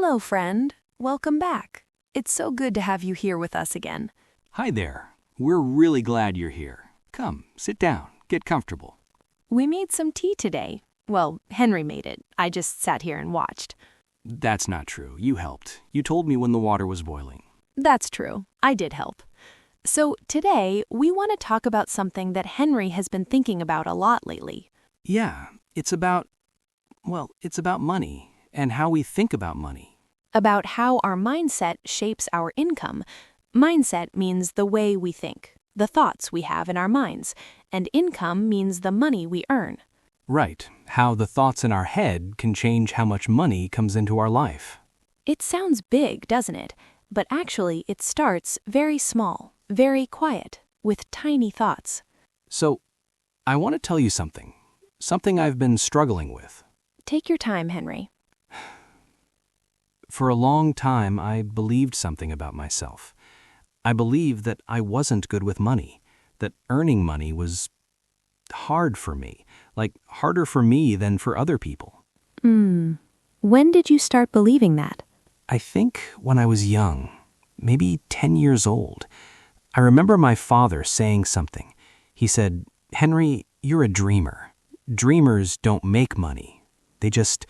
Hello, friend. Welcome back. It's so good to have you here with us again. Hi there. We're really glad you're here. Come, sit down, get comfortable. We made some tea today. Well, Henry made it. I just sat here and watched. That's not true. You helped. You told me when the water was boiling. That's true. I did help. So today, we want to talk about something that Henry has been thinking about a lot lately. Yeah, it's about money and how we think about money. About how our mindset shapes our income. Mindset means the way we think, the thoughts we have in our minds, and income means the money we earn. Right, how the thoughts in our head can change how much money comes into our life. It sounds big, doesn't it? But actually, it starts very small, very quiet, with tiny thoughts. So, I want to tell you something I've been struggling with. Take your time, Henry. For a long time, I believed something about myself. I believed that I wasn't good with money, that earning money was hard for me, like harder for me than for other people. When did you start believing that? I think when I was young, maybe 10 years old. I remember my father saying something. He said, "Henry, you're a dreamer. Dreamers don't make money. They just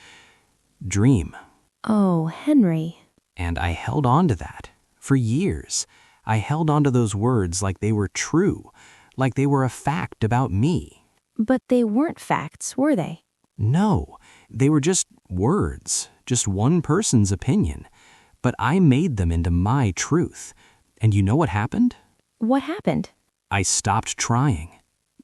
dream." Oh, Henry. And I held on to that for years. I held on to those words like they were true, like they were a fact about me. But they weren't facts, were they? No, they were just words, just one person's opinion. But I made them into my truth. And you know what happened? What happened? I stopped trying.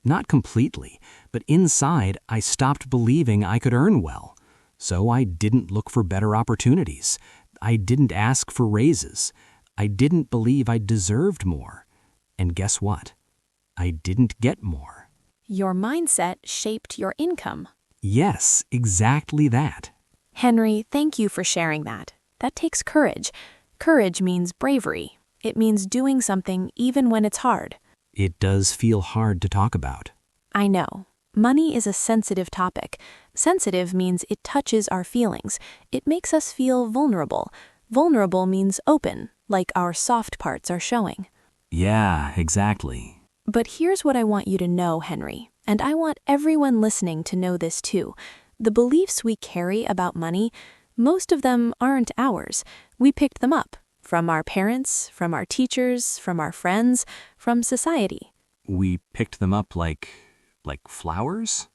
Not completely, but inside I stopped believing I could earn well. So I didn't look for better opportunities. I didn't ask for raises. I didn't believe I deserved more. And guess what? I didn't get more. Your mindset shaped your income. Yes, exactly that. Henry, thank you for sharing that. That takes courage. Courage means bravery. It means doing something even when it's hard. It does feel hard to talk about. I know. Money is a sensitive topic. Sensitive means it touches our feelings. It makes us feel vulnerable. Vulnerable means open, like our soft parts are showing. Yeah, exactly. But here's what I want you to know, Henry, and I want everyone listening to know this too. The beliefs we carry about money, most of them aren't ours. We picked them up from our parents, from our teachers, from our friends, from society. We picked them up like flowers?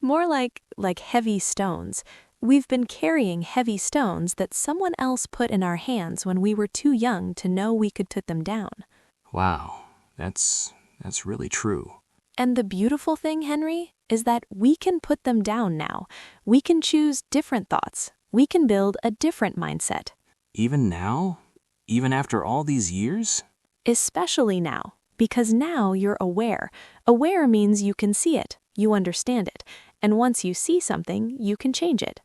More like heavy stones. We've been carrying heavy stones that someone else put in our hands when we were too young to know we could put them down. Wow, that's really true. And the beautiful thing, Henry, is that we can put them down now. We can choose different thoughts. We can build a different mindset. Even now? Even after all these years? Especially now, because now you're aware. Aware means you can see it, you understand it, and once you see something, you can change it.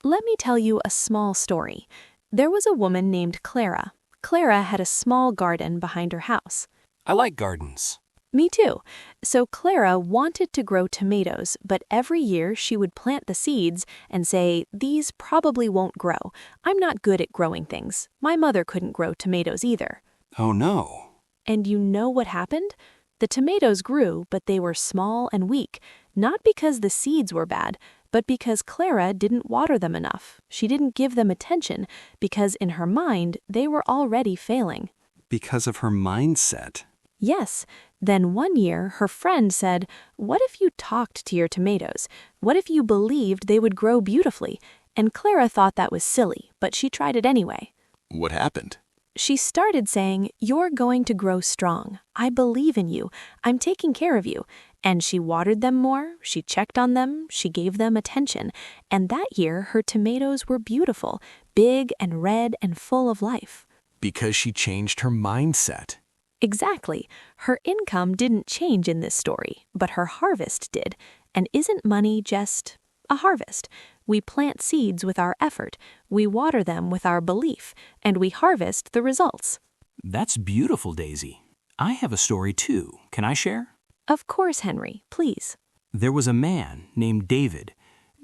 Let me tell you a small story. There was a woman named Clara. Clara had a small garden behind her house. I like gardens. Me too. So Clara wanted to grow tomatoes, but every year she would plant the seeds and say, "These probably won't grow. I'm not good at growing things. My mother couldn't grow tomatoes either." Oh no. And you know what happened? The tomatoes grew, but they were small and weak, not because the seeds were bad, but because Clara didn't water them enough. She didn't give them attention, because in her mind, they were already failing. Because of her mindset. Yes. Then one year, her friend said, "What if you talked to your tomatoes? What if you believed they would grow beautifully?" And Clara thought that was silly, but she tried it anyway. What happened? She started saying, "You're going to grow strong. I believe in you. I'm taking care of you." And she watered them more, she checked on them, she gave them attention. And that year, her tomatoes were beautiful, big and red and full of life. Because she changed her mindset. Exactly. Her income didn't change in this story, but her harvest did. And isn't money just a harvest? We plant seeds with our effort, we water them with our belief, and we harvest the results. That's beautiful, Daisy. I have a story too. Can I share? Of course, Henry, please. There was a man named David.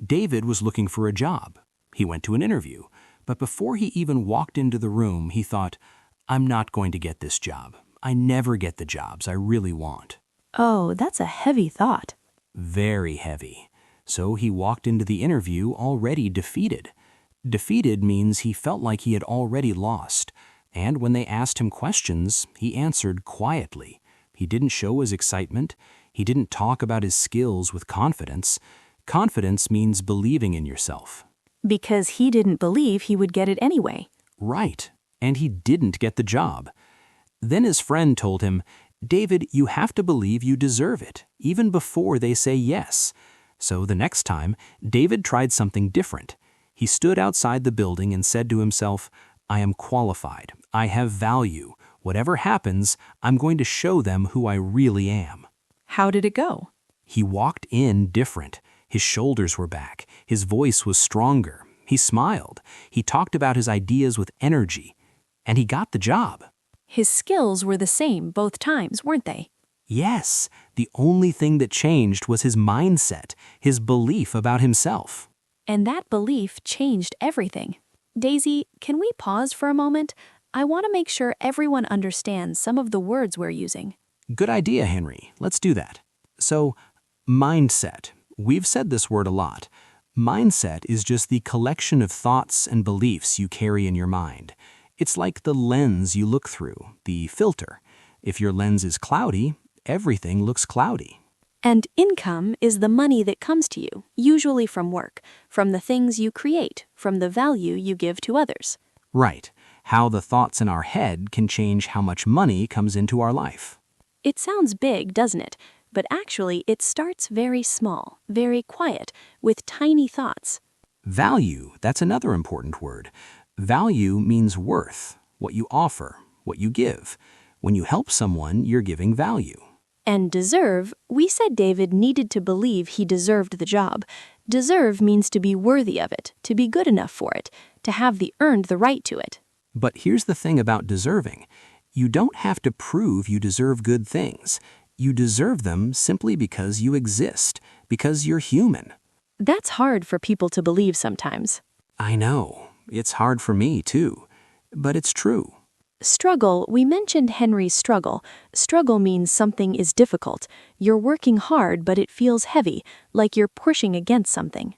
David was looking for a job. He went to an interview, But before he even walked into the room, he thought, I'm not going to get this job. I never get the jobs I really want. Oh, that's a heavy thought. Very heavy. So he walked into the interview already defeated. Defeated means he felt like he had already lost. And when they asked him questions, he answered quietly. He didn't show his excitement. He didn't talk about his skills with confidence. Confidence means believing in yourself. Because he didn't believe he would get it anyway. Right. And he didn't get the job. Then his friend told him, David, you have to believe you deserve it, even before they say yes. So the next time, David tried something different. He stood outside the building and said to himself, I am qualified. I have value. Whatever happens, I'm going to show them who I really am. How did it go? He walked in different. His shoulders were back. His voice was stronger. He smiled. He talked about his ideas with energy. And he got the job. His skills were the same both times, weren't they? Yes, the only thing that changed was his mindset, his belief about himself. And that belief changed everything. Daisy, can we pause for a moment? I want to make sure everyone understands some of the words we're using. Good idea, Henry. Let's do that. So, mindset. We've said this word a lot. Mindset is just the collection of thoughts and beliefs you carry in your mind. It's like the lens you look through, the filter. If your lens is cloudy, everything looks cloudy. And income is the money that comes to you, usually from work, from the things you create, from the value you give to others. Right. How the thoughts in our head can change how much money comes into our life. It sounds big, doesn't it? But actually, it starts very small, very quiet, with tiny thoughts. Value, that's another important word. Value means worth, what you offer, what you give. When you help someone, you're giving value. And deserve, we said David needed to believe he deserved the job. Deserve means to be worthy of it, to be good enough for it, to have earned the right to it. But here's the thing about deserving. You don't have to prove you deserve good things. You deserve them simply because you exist, because you're human. That's hard for people to believe sometimes. I know. It's hard for me, too. But it's true. Struggle, we mentioned Henry's struggle. Struggle means something is difficult. You're working hard, but it feels heavy, like you're pushing against something.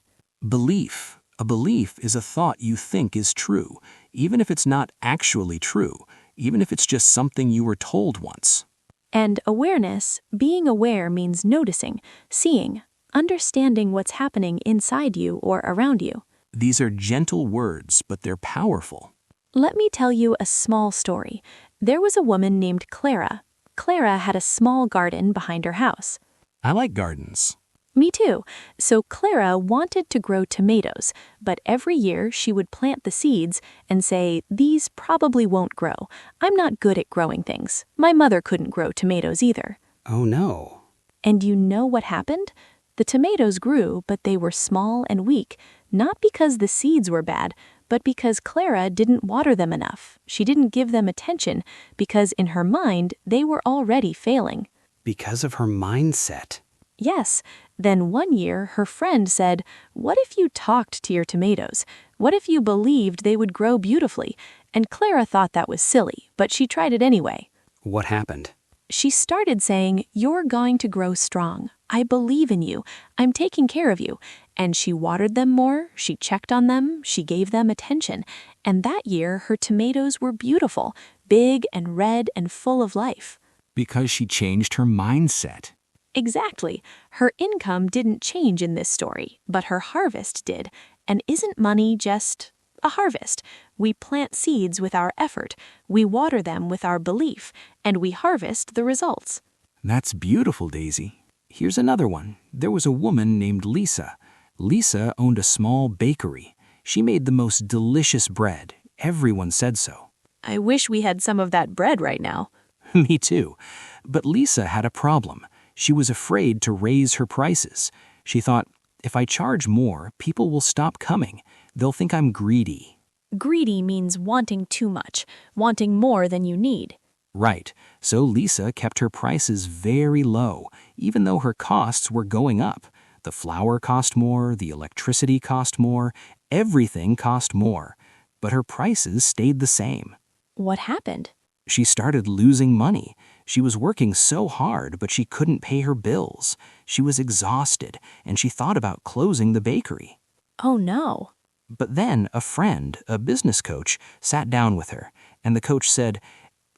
Belief. A belief is a thought you think is true, even if it's not actually true, even if it's just something you were told once. And awareness, being aware means noticing, seeing, understanding what's happening inside you or around you. These are gentle words, but they're powerful. Let me tell you a small story. There was a woman named Clara. Clara had a small garden behind her house. I like gardens. Me too. So Clara wanted to grow tomatoes, but every year she would plant the seeds and say, these probably won't grow. I'm not good at growing things. My mother couldn't grow tomatoes either. Oh no. And you know what happened? The tomatoes grew, but they were small and weak, not because the seeds were bad, but because Clara didn't water them enough. She didn't give them attention because in her mind, they were already failing. Because of her mindset. Yes. Then one year, her friend said, what if you talked to your tomatoes? What if you believed they would grow beautifully? And Clara thought that was silly, but she tried it anyway. What happened? She started saying, you're going to grow strong. I believe in you. I'm taking care of you. And she watered them more, she checked on them, she gave them attention. And that year, her tomatoes were beautiful, big and red and full of life. Because she changed her mindset. Exactly. Her income didn't change in this story, but her harvest did. And isn't money just a harvest? We plant seeds with our effort, we water them with our belief, and we harvest the results. That's beautiful, Daisy. Here's another one. There was a woman named Lisa. Lisa owned a small bakery. She made the most delicious bread. Everyone said so. I wish we had some of that bread right now. Me too. But Lisa had a problem. She was afraid to raise her prices. She thought, if I charge more, people will stop coming. They'll think I'm greedy. Greedy means wanting too much, wanting more than you need. Right. So Lisa kept her prices very low, even though her costs were going up. The flour cost more, the electricity cost more, everything cost more. but her prices stayed the same. What happened? She started losing money. She was working so hard, but she couldn't pay her bills. She was exhausted, and she thought about closing the bakery. Oh no. But then a friend, a business coach, sat down with her, and the coach said,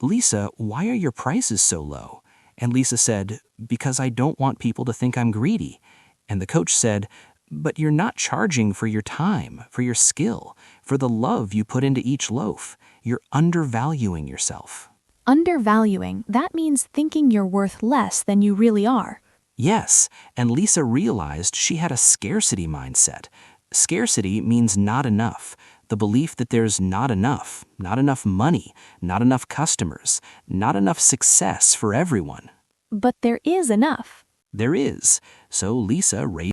"Lisa, why are your prices so low?" And Lisa said, "Because I don't want people to think I'm greedy." And the coach said, "But you're not charging for your time, for your skill, for the love you put into each loaf. You're undervaluing yourself." Undervaluing, that means thinking you're worth less than you really are. Yes, and Lisa realized she had a scarcity mindset. Scarcity means not enough. The belief that there's not enough money, not enough customers, not enough success for everyone. But there is enough. There is, so Lisa raised